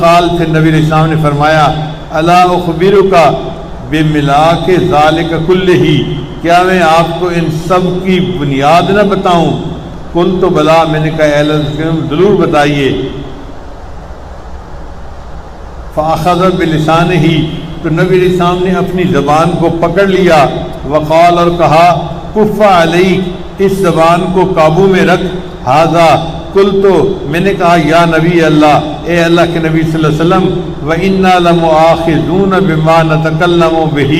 قال پھر نبی علیہ السلام نے فرمایا الا اخبرک بملاک ذالک کلہ، کیا میں آپ کو ان سب کی بنیاد نہ بتاؤں؟ قلت بلا، میں نے کہا اے اللہ کے رسول ضرور بتائیے۔ فاخذ بلسانہ، تو نبی علیہ السلام نے اپنی زبان کو پکڑ لیا، وقال، اور کہا کف علیک، اس زبان کو قابو میں رکھ، ھذا، قلت، میں نے کہا یا نبی اللہ، اے اللہ کے نبی صلی اللہ علیہ وسلم، وَإِنَّا لَمُؤَاخِذُونَ بِمَا نَتَكَلَّمُ بِهِ،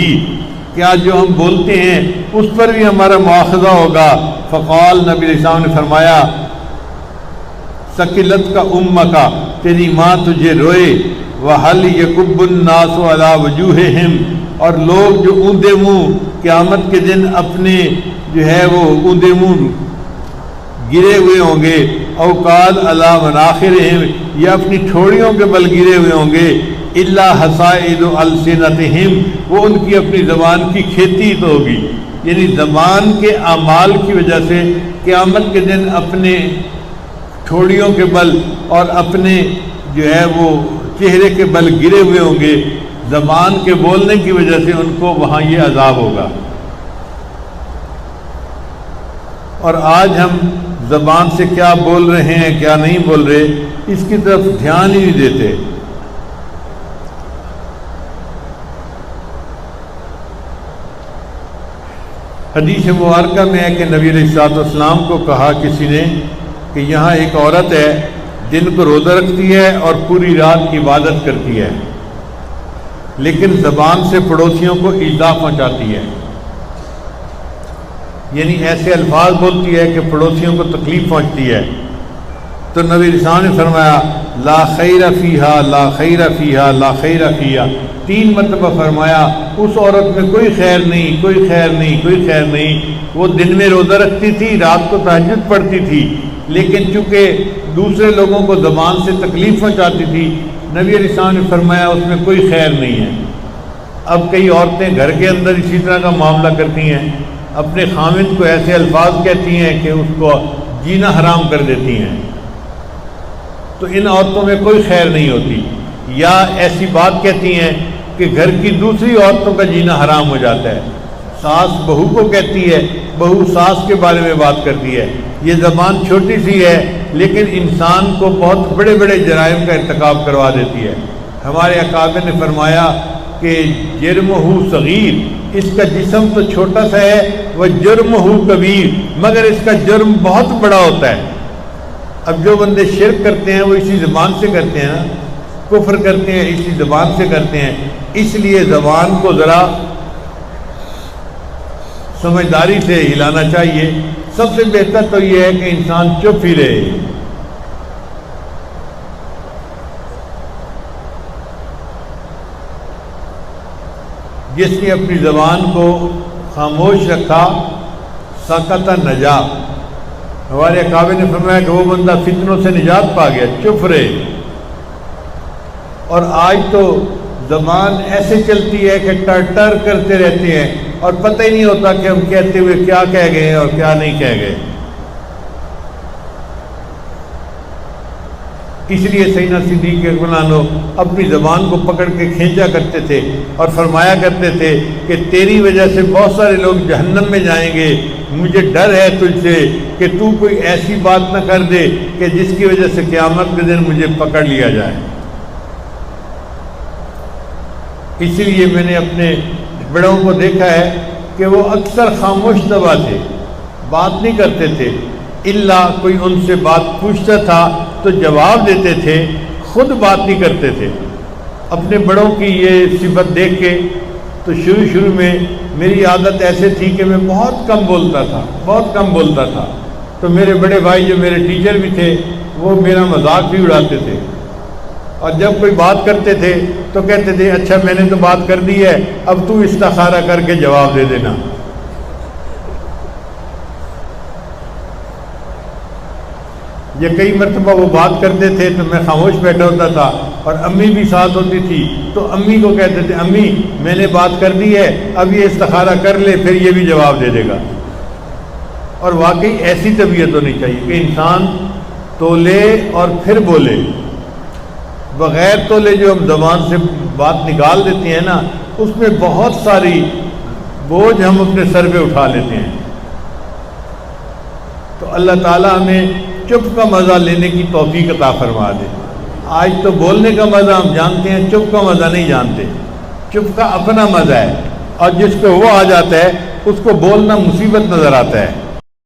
کیا جو ہم بولتے ہیں اس پر بھی ہمارا مواخذہ ہوگا؟ فقال، نبی علیہ السلام نے فرمایا ثقلت کا امک، تیری ماں تجھے روئے، وَهَلْ يَكُبُّ النَّاسُ عَلَى وُجُوهِهِمْ، اور لوگ جو اوندے منہ قیامت کے دن اپنے جو ہے وہ اوندے منہ گرے ہوئے ہوں گے، او قال علی مناخرہم، یا اپنی ٹھوڑیوں کے بل گرے ہوئے ہوں گے، الا حصائد السنتہم، وہ ان کی اپنی زبان کی کھیتی تو ہوگی، یعنی زبان کے اعمال کی وجہ سے قیامت کے دن اپنے ٹھوڑیوں کے بل اور اپنے جو ہے وہ چہرے کے بل گرے ہوئے ہوں گے، زبان کے بولنے کی وجہ سے ان کو وہاں یہ عذاب ہوگا۔ اور آج ہم زبان سے کیا بول رہے ہیں کیا نہیں بول رہے اس کی طرف دھیان ہی نہیں دیتے۔ حدیث مبارکہ میں ہے کہ نبی علیہ السلام کو کہا کسی نے کہ یہاں ایک عورت ہے، دن کو روزہ رکھتی ہے اور پوری رات کی عبادت کرتی ہے، لیکن زبان سے پڑوسیوں کو ایذا پہنچاتی ہے، یعنی ایسے الفاظ بولتی ہے کہ پڑوسیوں کو تکلیف پہنچتی ہے۔ تو نبی علیہ السلام نے فرمایا لا خیر فیہا، لا خیر فیہا، لا خیر فیہا، 3 مرتبہ فرمایا اس عورت میں کوئی خیر نہیں، کوئی خیر نہیں، کوئی خیر نہیں۔ وہ دن میں روزہ رکھتی تھی، رات کو تہجد پڑھتی تھی، لیکن چونکہ دوسرے لوگوں کو زبان سے تکلیف پہنچاتی تھی، نبی علیہ السلام نے فرمایا اس میں کوئی خیر نہیں ہے۔ اب کئی عورتیں گھر کے اندر اسی طرح کا معاملہ کرتی ہیں، اپنے خامند کو ایسے الفاظ کہتی ہیں کہ اس کو جینا حرام کر دیتی ہیں، تو ان عورتوں میں کوئی خیر نہیں ہوتی۔ یا ایسی بات کہتی ہیں کہ گھر کی دوسری عورتوں کا جینا حرام ہو جاتا ہے، ساس بہو کو کہتی ہے، بہو ساس کے بارے میں بات کرتی ہے۔ یہ زبان چھوٹی سی ہے لیکن انسان کو بہت بڑے بڑے جرائم کا ارتکاب کروا دیتی ہے۔ ہمارے اکابر نے فرمایا کہ جرمہ صغیر، اس کا جسم تو چھوٹا سا ہے، وہ جرمہ کبیر، مگر اس کا جرم بہت بڑا ہوتا ہے۔ اب جو بندے شرک کرتے ہیں وہ اسی زبان سے کرتے ہیں، کفر کرتے ہیں اسی زبان سے کرتے ہیں، اس لیے زبان کو ذرا سمجھداری سے ہلانا چاہیے۔ سب سے بہتر تو یہ ہے کہ انسان چپ ہی رہے۔ جس نے اپنی زبان کو خاموش رکھا سکت نجا، ہمارے اکابر نے فرمایا کہ وہ بندہ فتنوں سے نجات پا گیا، چپ رہے۔ اور آج تو زبان ایسے چلتی ہے کہ ٹر ٹر کرتے رہتے ہیں اور پتہ ہی نہیں ہوتا کہ ہم کہتے ہوئے کیا کہہ گئے اور کیا نہیں کہہ گئے۔ اس لیے سیدنا صدیق رضی اللہ عنہ اپنی زبان کو پکڑ کے کھینچا کرتے تھے اور فرمایا کرتے تھے کہ تیری وجہ سے بہت سارے لوگ جہنم میں جائیں گے، مجھے ڈر ہے تجھ سے کہ تو کوئی ایسی بات نہ کر دے کہ جس کی وجہ سے قیامت کے دن مجھے پکڑ لیا جائے۔ اسی لیے میں نے اپنے بڑوں کو دیکھا ہے کہ وہ اکثر خاموش طبع تھے، بات نہیں کرتے تھے، الا کوئی ان سے بات پوچھتا تھا تو جواب دیتے تھے، خود بات نہیں کرتے تھے۔ اپنے بڑوں کی یہ صفت دیکھ کے تو شروع میں میری عادت ایسے تھی کہ میں بہت کم بولتا تھا، تو میرے بڑے بھائی جو میرے ٹیچر بھی تھے وہ میرا مذاق بھی اڑاتے تھے، اور جب کوئی بات کرتے تھے تو کہتے تھے اچھا میں نے تو بات کر دی ہے، اب تو استخارہ کر کے جواب دے دینا۔ یہ کئی مرتبہ وہ بات کرتے تھے تو میں خاموش بیٹھا ہوتا تھا، اور امی بھی ساتھ ہوتی تھی تو امی کو کہتے تھے امی میں نے بات کر دی ہے، اب یہ استخارہ کر لے پھر یہ بھی جواب دے دے گا۔ اور واقعی ایسی طبیعت ہونی چاہیے کہ انسان تولے اور پھر بولے۔ بغیر تولے جو ہم زبان سے بات نکال دیتے ہیں نا، اس میں بہت ساری بوجھ ہم اپنے سر پہ اٹھا لیتے ہیں۔ تو اللہ تعالیٰ ہمیں چپ کا مزہ لینے کی توفیق عطا فرما دے۔ آج تو بولنے کا مزہ ہم جانتے ہیں، چپ کا مزہ نہیں جانتے۔ چپ کا اپنا مزہ ہے، اور جس کو وہ آ جاتا ہے اس کو بولنا مصیبت نظر آتا ہے۔